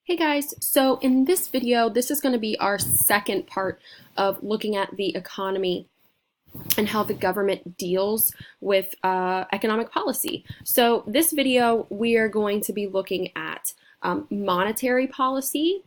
Hey guys, so in this video, this is going to be our second part of looking at the economy and how the government deals with economic policy. So this video, we are going to be looking at monetary policy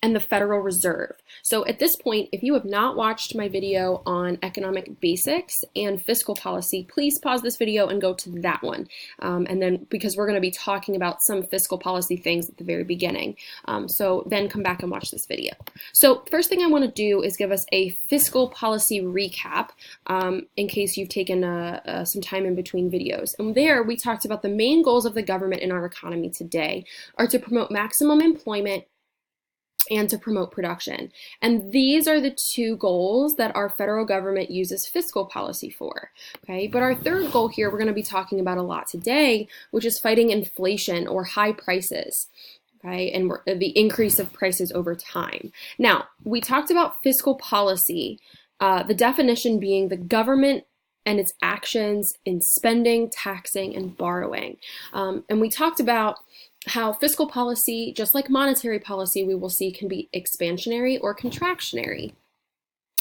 and the Federal Reserve. So at this point, if you have not watched my video on economic basics and fiscal policy, please pause this video and go to that one. And then because we're going to be talking about some fiscal policy things at the very beginning. So then come back and watch this video. So first thing I want to do is give us a fiscal policy recap in case you've taken some time in between videos. And there we talked about the main goals of the government in our economy today are to promote maximum employment and to promote production. And these are the two goals that our federal government uses fiscal policy for, okay? But our third goal here we're going to be talking about a lot today, which is fighting inflation or high prices, okay? And the increase of prices over time. Now, we talked about fiscal policy, the definition being the government and its actions in spending, taxing, and borrowing. And we talked about how fiscal policy, just like monetary policy, we will see can be expansionary or contractionary.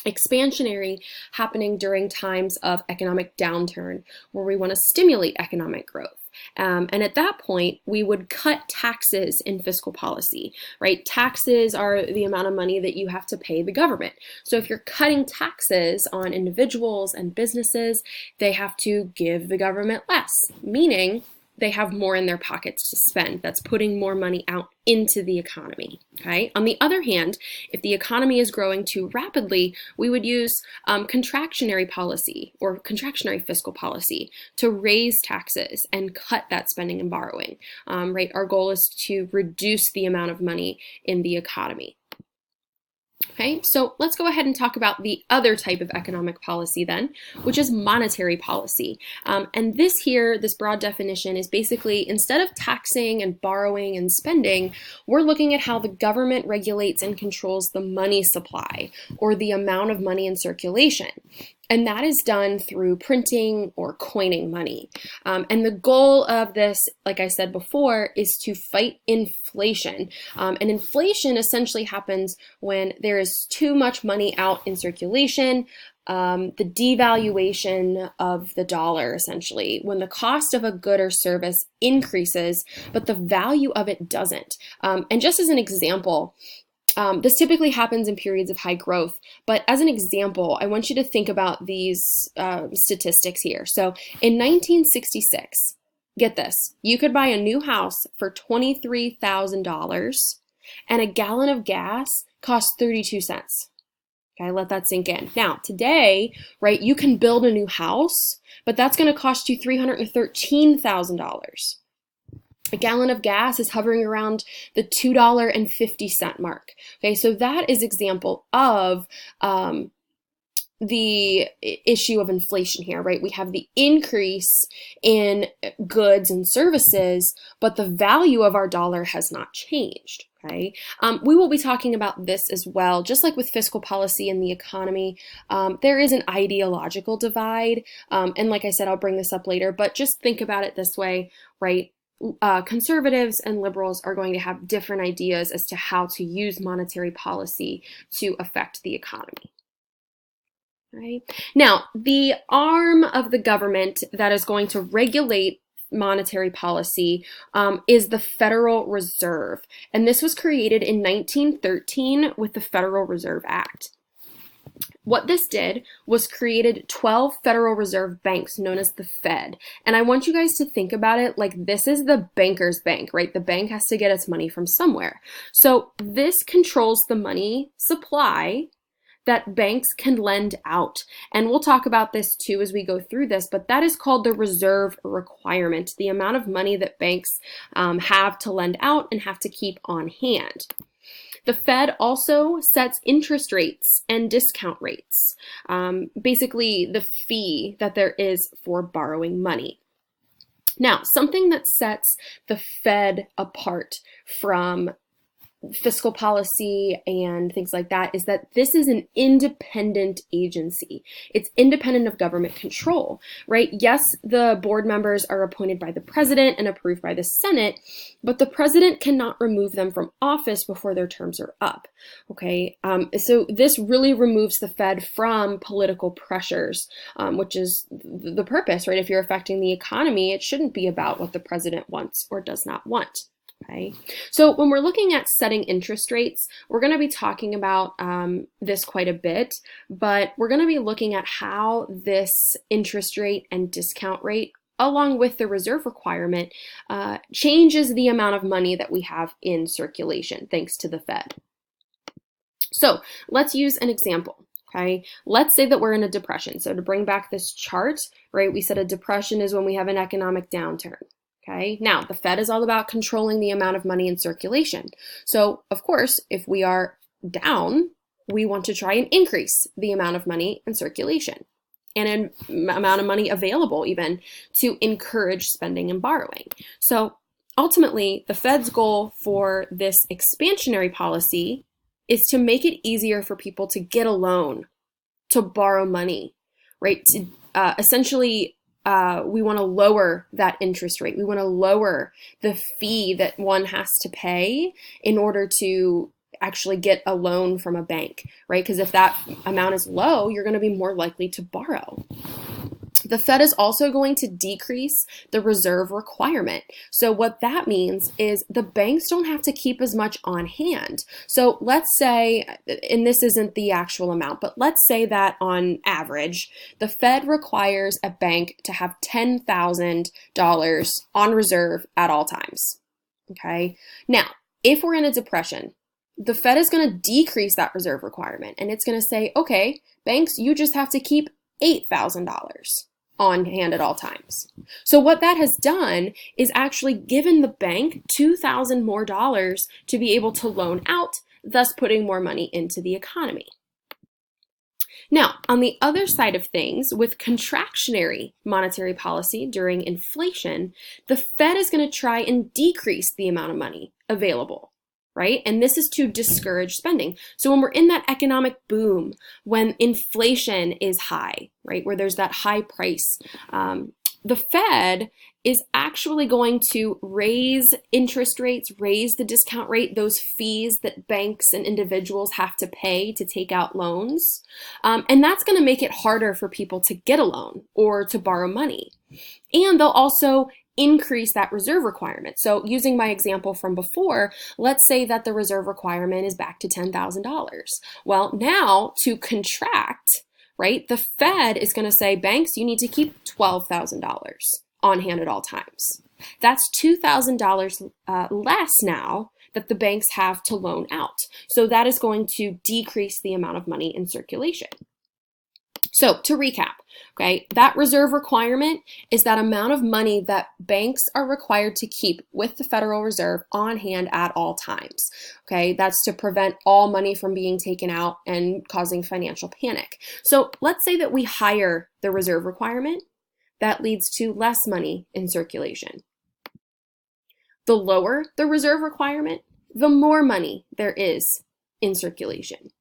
Expansionary happening during times of economic downturn where we want to stimulate economic growth. And at that point, we would cut taxes in fiscal policy, right? Taxes are the amount of money that you have to pay the government. So if you're cutting taxes on individuals and businesses, they have to give the government less, meaning they have more in their pockets to spend. That's putting more money out into the economy, okay? On the other hand, if the economy is growing too rapidly, we would use contractionary policy or contractionary fiscal policy to raise taxes and cut that spending and borrowing, right? Our goal is to reduce the amount of money in the economy. Okay, so let's go ahead and talk about the other type of economic policy then, which is monetary policy. And this here, this broad definition is basically instead of taxing and borrowing and spending, we're looking at how the government regulates and controls the money supply or the amount of money in circulation. And that is done through printing or coining money. And the goal of this, like I said before, is to fight inflation. And inflation essentially happens when there is too much money out in circulation, the devaluation of the dollar, essentially, when the cost of a good or service increases, but the value of it doesn't. And just as an example, this typically happens in periods of high growth, but as an example, I want you to think about these statistics here. So in 1966, get this, you could buy a new house for $23,000 and a gallon of gas cost 32 cents. Okay, let that sink in. Now, today, right, you can build a new house, but that's going to cost you $313,000. A gallon of gas is hovering around the $2.50 mark. Okay, so that is example of the issue of inflation here, right? We have the increase in goods and services, but the value of our dollar has not changed. Okay, we will be talking about this as well, just like with fiscal policy and the economy. There is an ideological divide, and like I said, I'll bring this up later, but just think about it this way, right? Conservatives and liberals are going to have different ideas as to how to use monetary policy to affect the economy. Right? Now, the arm of the government that is going to regulate monetary policy is the Federal Reserve. And this was created in 1913 with the Federal Reserve Act. What this did was created 12 Federal Reserve banks known as the Fed. And I want you guys to think about it like this is the banker's bank, right? The bank has to get its money from somewhere. So this controls the money supply that banks can lend out. And we'll talk about this too as we go through this, but that is called the reserve requirement, the amount of money that banks have to lend out and have to keep on hand. The Fed also sets interest rates and discount rates, basically the fee that there is for borrowing money. Now, something that sets the Fed apart from fiscal policy and things like that is that this is an independent agency. It's independent of government control, right? Yes, the board members are appointed by the president and approved by the Senate, but the president cannot remove them from office before their terms are up, okay? So this really removes the Fed from political pressures, which is the purpose, right? If you're affecting the economy, it shouldn't be about what the president wants or does not want. Okay. So when we're looking at setting interest rates, we're going to be talking about this quite a bit, but we're going to be looking at how this interest rate and discount rate, along with the reserve requirement, changes the amount of money that we have in circulation thanks to the Fed. So let's use an example. Okay, let's say that we're in a depression. So to bring back this chart, right, we said a depression is when we have an economic downturn. Okay, now the Fed is all about controlling the amount of money in circulation. So of course, if we are down, we want to try and increase the amount of money in circulation and an amount of money available even to encourage spending and borrowing. So ultimately, the Fed's goal for this expansionary policy is to make it easier for people to get a loan, to borrow money, right? To essentially we want to lower that interest rate. We want to lower the fee that one has to pay in order to actually get a loan from a bank, right? Because if that amount is low, you're going to be more likely to borrow. The Fed is also going to decrease the reserve requirement. So what that means is the banks don't have to keep as much on hand. So let's say, and this isn't the actual amount, but let's say that on average, the Fed requires a bank to have $10,000 on reserve at all times. Okay. Now, if we're in a depression, the Fed is going to decrease that reserve requirement, and it's going to say, okay, banks, you just have to keep $8,000 on hand at all times. So what that has done is actually given the bank $2,000 more to be able to loan out, thus putting more money into the economy. Now, on the other side of things, with contractionary monetary policy during inflation, the Fed is going to try and decrease the amount of money available, right? And this is to discourage spending. So when we're in that economic boom, when inflation is high, right, where there's that high price, the Fed is actually going to raise interest rates, raise the discount rate, those fees that banks and individuals have to pay to take out loans. And that's going to make it harder for people to get a loan or to borrow money. And they'll also increase that reserve requirement. So using my example from before, let's say that the reserve requirement is back to $10,000. Well, now to contract, right, the Fed is going to say, banks, you need to keep $12,000 on hand at all times. That's $2,000 less now that the banks have to loan out. So that is going to decrease the amount of money in circulation. So to recap, okay, that reserve requirement is that amount of money that banks are required to keep with the Federal Reserve on hand at all times. Okay, that's to prevent all money from being taken out and causing financial panic. So let's say that we higher the reserve requirement. That leads to less money in circulation. The lower the reserve requirement, the more money there is in circulation.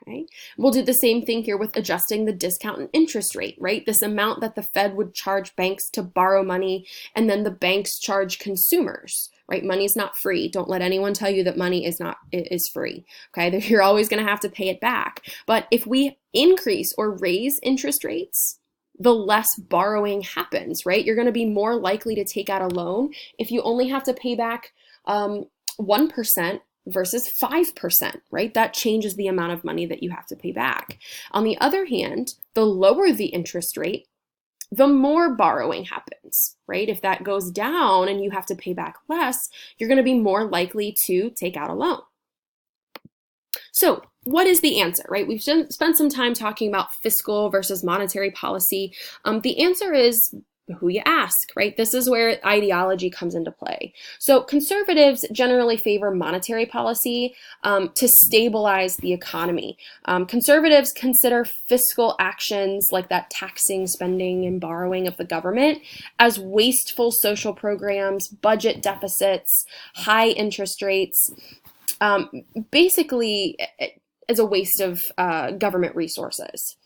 Okay. We'll do the same thing here with adjusting the discount and interest rate, right? This amount that the Fed would charge banks to borrow money, and then the banks charge consumers, right? Money is not free. Don't let anyone tell you that money is free, okay? You're always going to have to pay it back. But if we increase or raise interest rates, the less borrowing happens, right? You're going to be more likely to take out a loan if you only have to pay back 1% versus 5%, right? That changes the amount of money that you have to pay back. On the other hand, the lower the interest rate, the more borrowing happens, right? If that goes down and you have to pay back less, you're going to be more likely to take out a loan. So what is the answer, right? We've spent some time talking about fiscal versus monetary policy. The answer is Who you ask, right? This is where ideology comes into play. So conservatives generally favor monetary policy to stabilize the economy. Conservatives consider fiscal actions like that taxing, spending, and borrowing of the government as wasteful social programs, budget deficits, high interest rates, basically as a waste of government resources.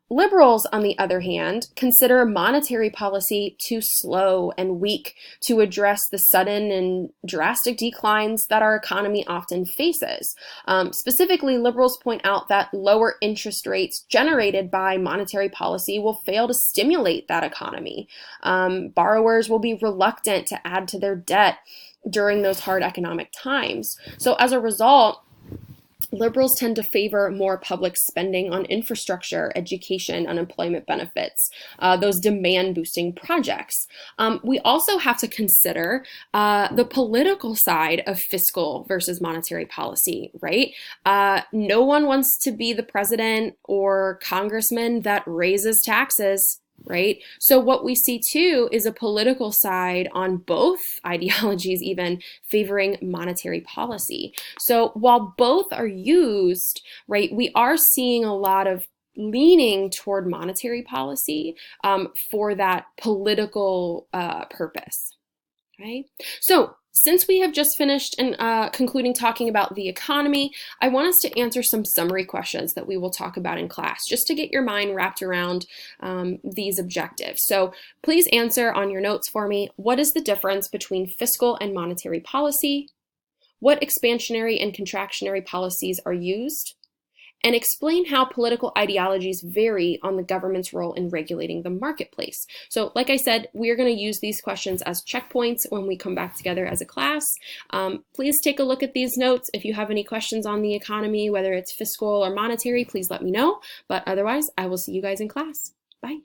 Liberals, on the other hand, consider monetary policy too slow and weak to address the sudden and drastic declines that our economy often faces. Specifically, liberals point out that lower interest rates generated by monetary policy will fail to stimulate that economy. Borrowers will be reluctant to add to their debt during those hard economic times. So as a result, liberals tend to favor more public spending on infrastructure, education, unemployment benefits, those demand-boosting projects. We also have to consider the political side of fiscal versus monetary policy, right? No one wants to be the president or congressman that raises taxes, right? So what we see too is a political side on both ideologies, even favoring monetary policy. So while both are used, right, we are seeing a lot of leaning toward monetary policy for that political purpose, right? So since we have just finished and concluding talking about the economy, I want us to answer some summary questions that we will talk about in class, just to get your mind wrapped around these objectives. So please answer on your notes for me. What is the difference between fiscal and monetary policy? What expansionary and contractionary policies are used? And explain how political ideologies vary on the government's role in regulating the marketplace. So like I said, we are going to use these questions as checkpoints when we come back together as a class. Please take a look at these notes. If you have any questions on the economy, whether it's fiscal or monetary, please let me know. But otherwise, I will see you guys in class. Bye.